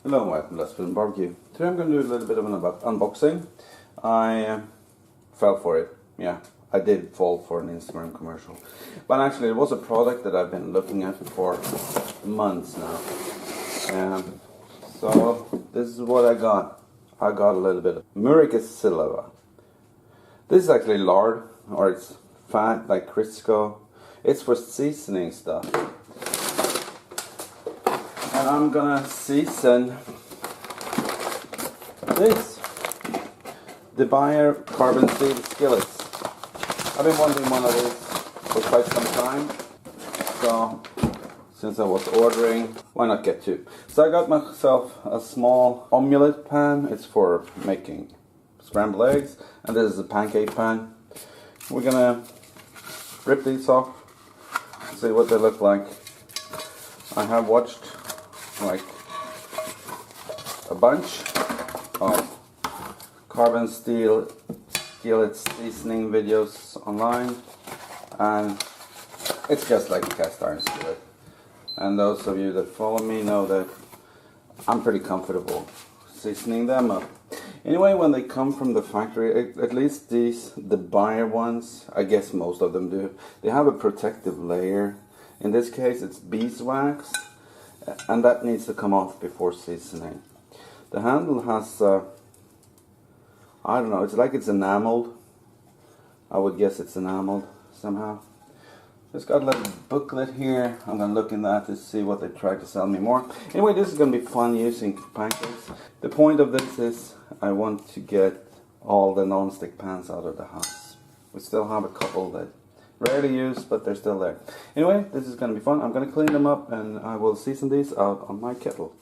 Hello, welcome to Let's Film Barbecue. Today I'm going to do a little bit of an unboxing. I fell for it. Yeah, I did fall for an Instagram commercial. But actually it was a product that I've been looking at for months now. So this is what I got. I got a little bit of Silva. This is actually lard, or it's fat like Crisco. It's for seasoning stuff. And I'm gonna season this DeBuyer Carbon Steel Skillets. I've been wanting one of these for quite some time, so since I was ordering, why not get two? So I got myself a small omelette pan. It's for making scrambled eggs, and this is a pancake pan. We're gonna rip these off, see what they look like. I have watched like a bunch of carbon steel skillet seasoning videos online, and it's just like a cast iron skillet. And those of you that follow me know that I'm pretty comfortable seasoning them up. Anyway, when they come from the factory, at least the DeBuyer ones, I guess most of them do, they have a protective layer. In this case it's beeswax, and that needs to come off before seasoning. The handle has, I don't know, it's like it's enameled. I would guess it's enameled somehow. It's got a little booklet here. I'm going to look in that to see what they try to sell me more. Anyway, this is going to be fun using pancakes. The point of this is I want to get all the non-stick pans out of the house. We still have a couple that rarely used, but they're still there. Anyway, this is going to be fun. I'm going to clean them up and I will season these out on my kettle.